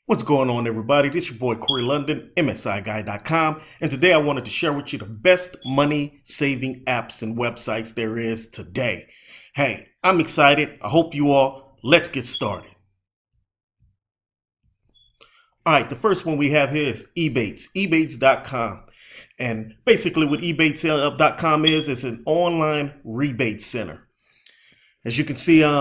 What's going on, everybody? This your boy Corey London, MSIGuy.com, and today I wanted to share with you the best money saving apps and websites there is today. Hey, I'm excited. I hope you are. Let's get started. All right, the first one we have here is Ebates, ebates.com. And basically, what ebates.com is, it's an online rebate center. As you can see, a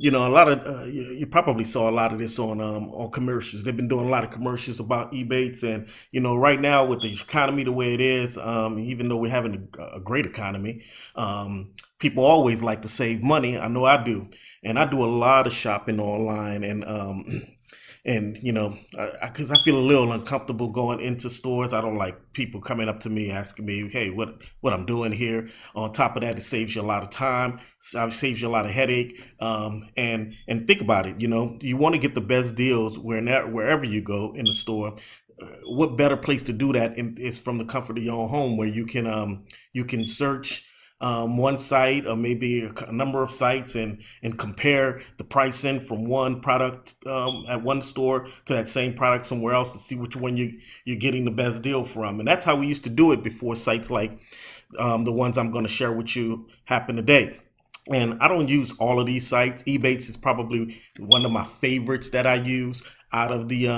lot of you probably saw a lot of this on commercials. They've been doing a lot of commercials about Ebates, and right now with the economy the way it is, even though we're having a great economy, people always like to save money. I know I do, and I do a lot of shopping online, and because I feel a little uncomfortable going into stores. I don't like people coming up to me asking me, hey, what I'm doing here. On top of that, it saves you a lot of time, saves you a lot of headache. And think about it. You want to get the best deals wherever you go in the store. What better place to do that is from the comfort of your own home, where you can search one site or maybe a number of sites, and compare the pricing from one product at one store to that same product somewhere else to see which one you're getting the best deal from. And that's how we used to do it before sites like the ones I'm going to share with you happen today. And I don't use all of these sites. Ebates is probably one of my favorites that I use out of the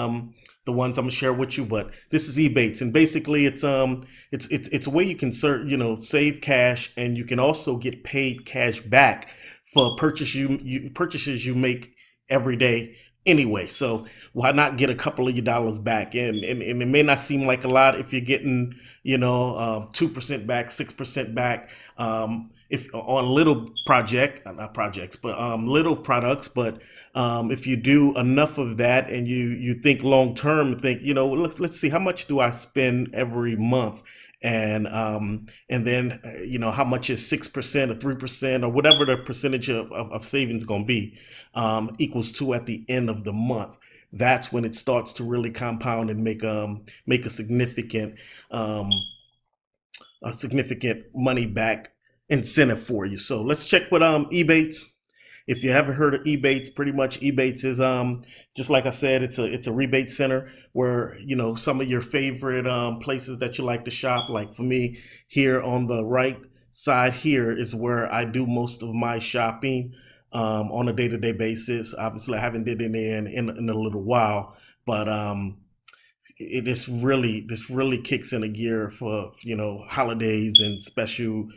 ones I'm gonna share with you. But this is Ebates, and basically it's a way you can save cash, and you can also get paid cash back for purchases you make every day anyway. So why not get a couple of your dollars back? And it may not seem like a lot if you're getting 2% back, 6% back. If on little not projects, but little products. But if you do enough of that, and you think long term, think, let's see, how much do I spend every month, and then how much is 6% or 3% or whatever the percentage of savings going to be, equals to at the end of the month. That's when it starts to really compound and make um, a significant money back incentive for you. So let's check with Ebates. If you haven't heard of Ebates, pretty much Ebates is just like I said, it's a rebate center where some of your favorite places that you like to shop. Like for me, here on the right side here is where I do most of my shopping on a day-to-day basis. Obviously, I haven't did it in a little while, but this really kicks in a gear for holidays and special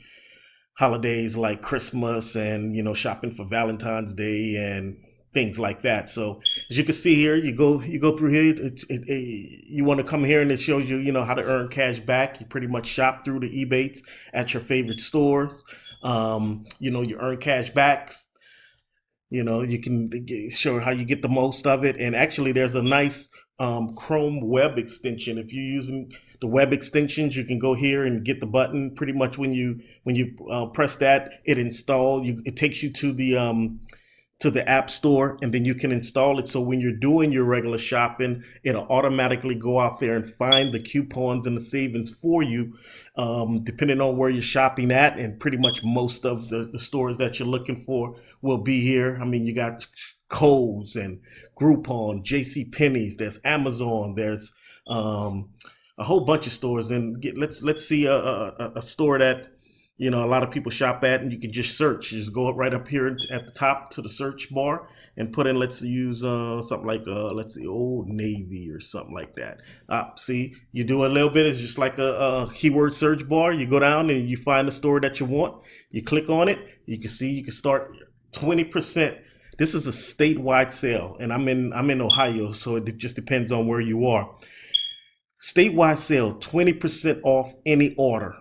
holidays like Christmas, and shopping for Valentine's Day and things like that. So as you can see here, you go through here. You want to come here, and it shows you how to earn cash back. You pretty much shop through the Ebates at your favorite stores. You earn cash backs. You can show how you get the most of it. And actually, there's a nice Chrome web extension. If you're using the web extensions, you can go here and get the button. Pretty much when you press that, it takes you to the app store, and then you can install it. So when you're doing your regular shopping, it'll automatically go out there and find the coupons and the savings for you, depending on where you're shopping at. And pretty much most of the stores that you're looking for will be here. I mean, you got Kohl's and Groupon, J.C. Penney's, there's Amazon, there's a whole bunch of stores. And let's see a store that a lot of people shop at, and you can just search. You just go up right up here at the top to the search bar and put in, let's use something like let's see, Old Navy or something like that. See, you do a little bit. It's just like a keyword search bar. You go down and you find the store that you want. You click on it. You can see you can start 20%. This is a statewide sale, and I'm in Ohio, so it just depends on where you are. Statewide sale, 20% off any order.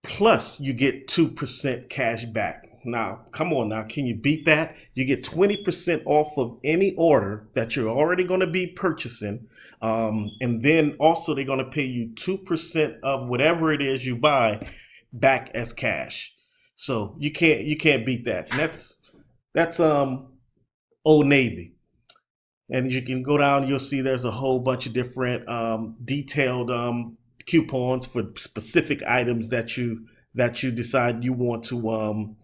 Plus, you get 2% cash back. Now, come on now, can you beat that? You get 20% off of any order that you're already going to be purchasing. And then also they're going to pay you 2% of whatever it is you buy back as cash. So you can't beat that. And that's Old Navy. And you can go down, you'll see there's a whole bunch of different detailed coupons for specific items that you decide you want to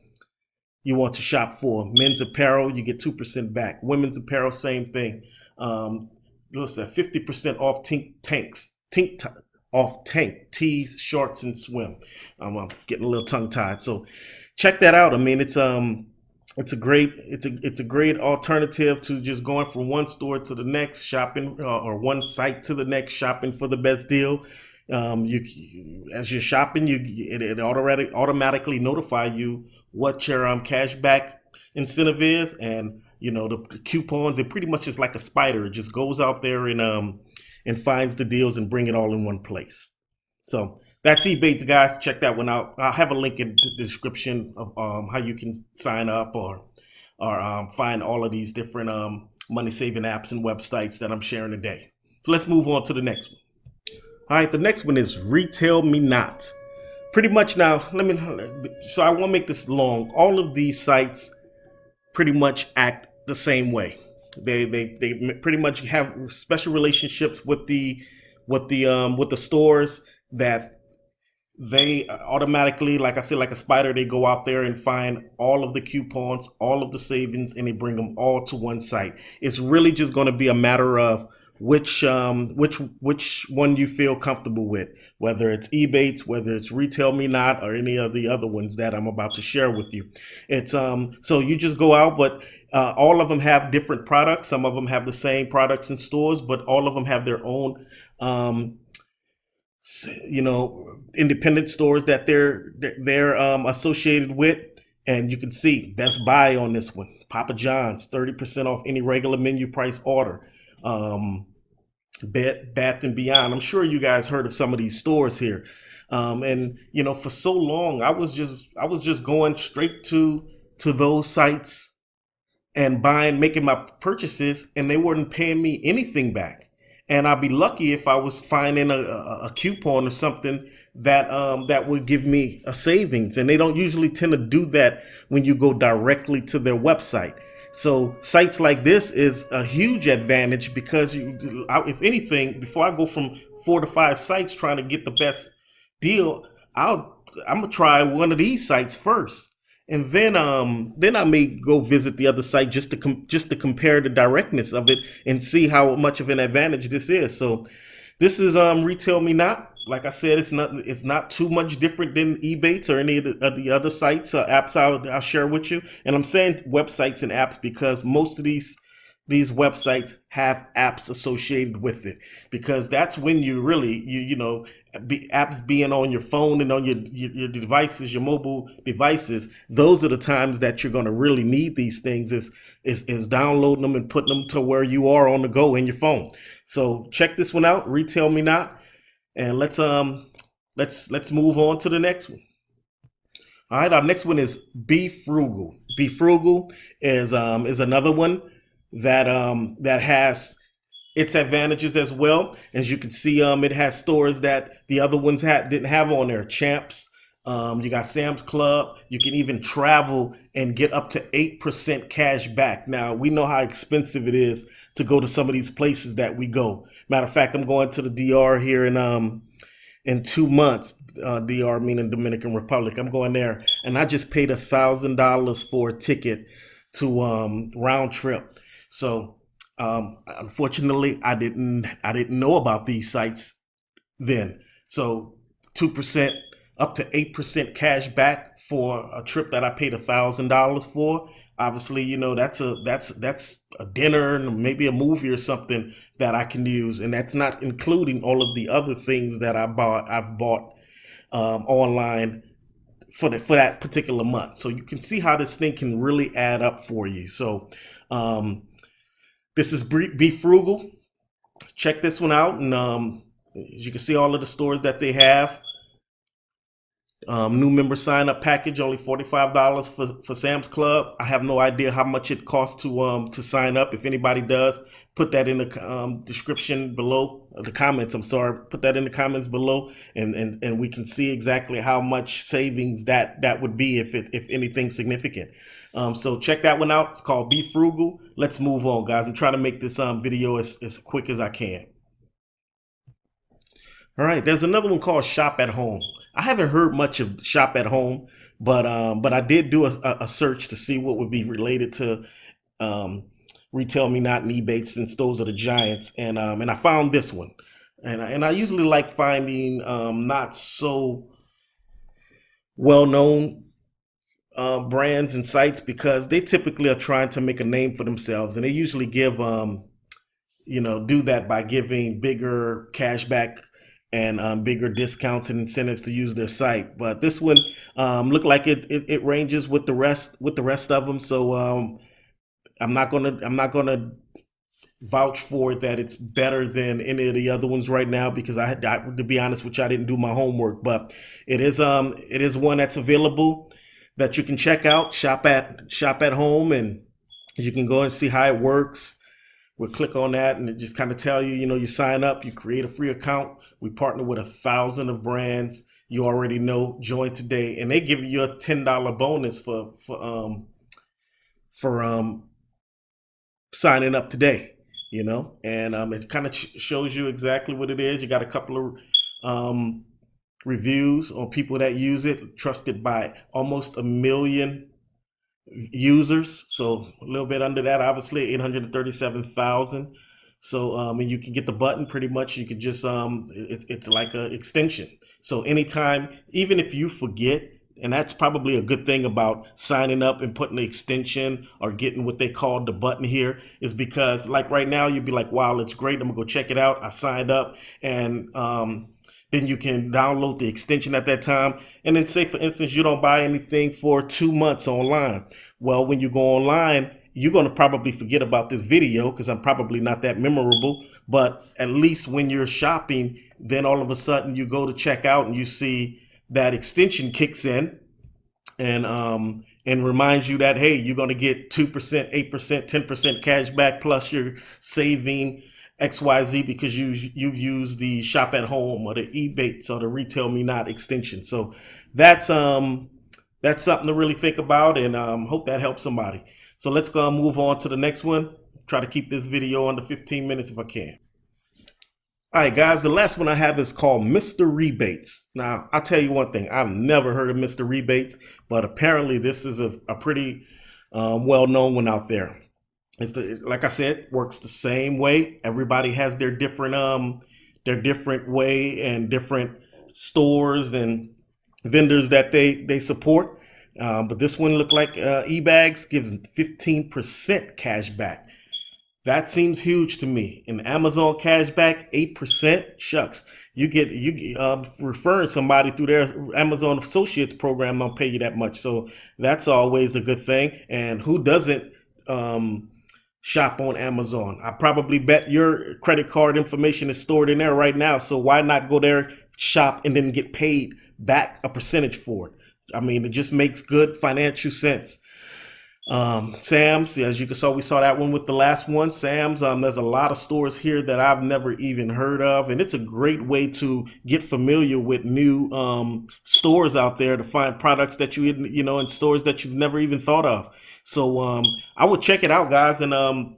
shop for. Men's apparel, you get 2% back. Women's apparel, same thing. what's that? 50% off off tank tees, shorts, and swim. I'm getting a little tongue tied. So check that out. I mean, it's a great alternative to just going from one store to the next shopping, or one site to the next shopping for the best deal. As you're shopping, it automatically notify you what your cash back incentive is, and the coupons. It pretty much is like a spider. It just goes out there and finds the deals and bring it all in one place. So that's Ebates, guys. Check that one out. I'll have a link in the description of how you can sign up or find all of these different money saving apps and websites that I'm sharing today. So let's move on to the next one. All right, the next one is Retail Me Not. Pretty much now, so I won't make this long. All of these sites pretty much act the same way. They pretty much have special relationships with the stores, that they automatically, like I said, like a spider, they go out there and find all of the coupons, all of the savings, and they bring them all to one site. It's really just going to be a matter of which one you feel comfortable with, whether it's Ebates, whether it's Retail Me Not, or any of the other ones that I'm about to share with you. It's so you just go out, but all of them have different products. Some of them have the same products in stores, but all of them have their own independent stores that they're associated with. And you can see Best Buy on this one, Papa John's, 30% off any regular menu price order. Bath and Beyond. I'm sure you guys heard of some of these stores here. And for so long, I was just going straight to those sites and making my purchases, and they weren't paying me anything back. And I'd be lucky if I was finding a coupon or something that would give me a savings. And they don't usually tend to do that when you go directly to their website. So sites like this is a huge advantage, because if anything, before I go from 4 to 5 sites trying to get the best deal, I'm gonna try one of these sites first, and then I may go visit the other site just to compare the directness of it and see how much of an advantage this is. So this is Retail Me Not. Like I said, it's not too much different than Ebates or any of the other sites or apps I'll share with you. And I'm saying websites and apps because most of these websites have apps associated with it, because that's when you really apps being on your phone and on your devices, your mobile devices. Those are the times that you're going to really need these things, is downloading them and putting them to where you are on the go in your phone. So check this one out, Retail Me Not. And let's move on to the next one. All right, our next one is Be Frugal. Be Frugal is another one that has its advantages as well. As you can see, it has stores that the other ones didn't have on there. Champs. You got Sam's Club. You can even travel and get up to 8% cash back. Now, we know how expensive it is to go to some of these places that we go. Matter of fact, I'm going to the DR here in 2 months. DR meaning Dominican Republic. I'm going there, and I just paid $1,000 for a ticket to round trip. So unfortunately, I didn't know about these sites then. So 2%. Up to 8% cash back for a trip that I paid $1,000 for. Obviously, that's a dinner and maybe a movie or something that I can use, and that's not including all of the other things that I've bought online for that particular month. So you can see how this thing can really add up for you. So this is Be Frugal. Check this one out, and as you can see, all of the stores that they have. New member sign up package, only $45 for Sam's Club. I have no idea how much it costs to sign up. If anybody does, put that in the description below, the comments. I'm sorry, put that in the comments below, and we can see exactly how much savings that would be if anything significant. So check that one out. It's called Be Frugal. Let's move on, guys. I'm trying to make this video as quick as I can. All right, there's another one called Shop at Home. I haven't heard much of Shop at Home, but I did do a search to see what would be related to Retail Me Not and Ebates, since those are the giants. And I found this one. And I usually like finding not so well known brands and sites, because they typically are trying to make a name for themselves, and they usually give do that by giving bigger cashback and bigger discounts and incentives to use their site. But this one looked like it ranges with the rest of them. So I'm not gonna vouch for it that it's better than any of the other ones right now, because to be honest with you, I didn't do my homework. But it is one that's available that you can check out, shop at home, and you can go and see how it works. We'll click on that, and it just kind of tell you, you sign up, you create a free account. We partner with 1,000 of brands. You already know, join today, and they give you a $10 bonus for signing up today. And it kind of shows you exactly what it is. You got a couple of reviews on people that use it, trusted by almost 1 million users. So a little bit under that, obviously 837,000. So and you can get the button. Pretty much you could just it's like an extension. So anytime, even if you forget, and that's probably a good thing about signing up and putting the extension or getting what they call the button here, is because like right now you'd be like, wow, it's great, I'm gonna go check it out, I signed up. And then you can download the extension at that time. And then say, for instance, you don't buy anything for 2 months online. Well, when you go online, you're going to probably forget about this video, because I'm probably not that memorable. But at least when you're shopping, then all of a sudden you go to check out and you see that extension kicks in and reminds you that, hey, you're going to get 2%, 8%, 10% cash back, plus you're saving XYZ because you've used the Shop at Home or the Ebates or the Retail Me Not extension. So that's something to really think about, and hope that helps somebody. So let's go move on to the next one. Try to keep this video under 15 minutes if I can. All right, guys, the last one I have is called Mr. Rebates. Now, I'll tell you one thing. I've never heard of Mr. Rebates, but apparently this is a pretty well-known one out there. Like I said, works the same way. Everybody has their different way and different stores and vendors that they support. But this one looked like eBags gives 15% cash back. That seems huge to me. And Amazon cash back 8%, shucks. You referring somebody through their Amazon Associates program don't pay you that much. So that's always a good thing. And who doesn't shop on Amazon? I probably bet your credit card information is stored in there right now. So why not go there, shop, and then get paid back a percentage for it? I mean, it just makes good financial sense. Sam's, as you saw, we saw that one with the last one. Sam's, there's a lot of stores here that I've never even heard of, and it's a great way to get familiar with new stores out there, to find products that in stores that you've never even thought of. So I would check it out, guys, and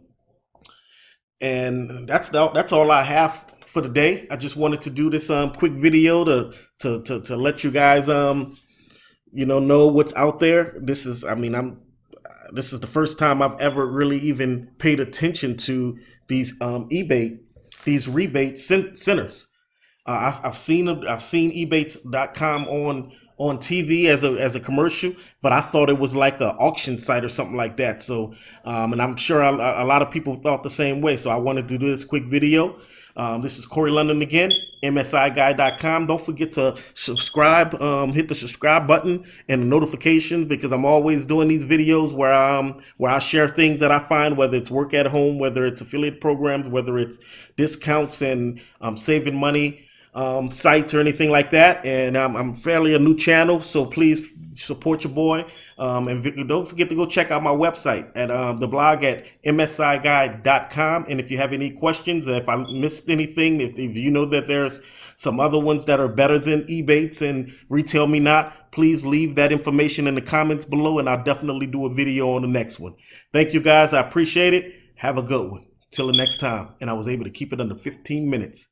that's all I have for today. I just wanted to do this quick video to let you guys know what's out there. This is the first time I've ever really even paid attention to these rebate centers. I've seen Ebates.com on TV as a commercial, but I thought it was like an auction site or something like that. So, and I'm sure a lot of people thought the same way. So I wanted to do this quick video. This is Corey London again, MSIGuy.com. Don't forget to subscribe, hit the subscribe button and the notifications, because I'm always doing these videos where I share things that I find, whether it's work at home, whether it's affiliate programs, whether it's discounts and saving money sites or anything like that. And I'm fairly a new channel, so please support your boy. And don't forget to go check out my website at the blog at msiguy.com. And if you have any questions, if I missed anything, if you know that there's some other ones that are better than Ebates and Retail Me Not, please leave that information in the comments below, and I'll definitely do a video on the next one. Thank you, guys. I appreciate it. Have a good one. Till the next time. And I was able to keep it under 15 minutes.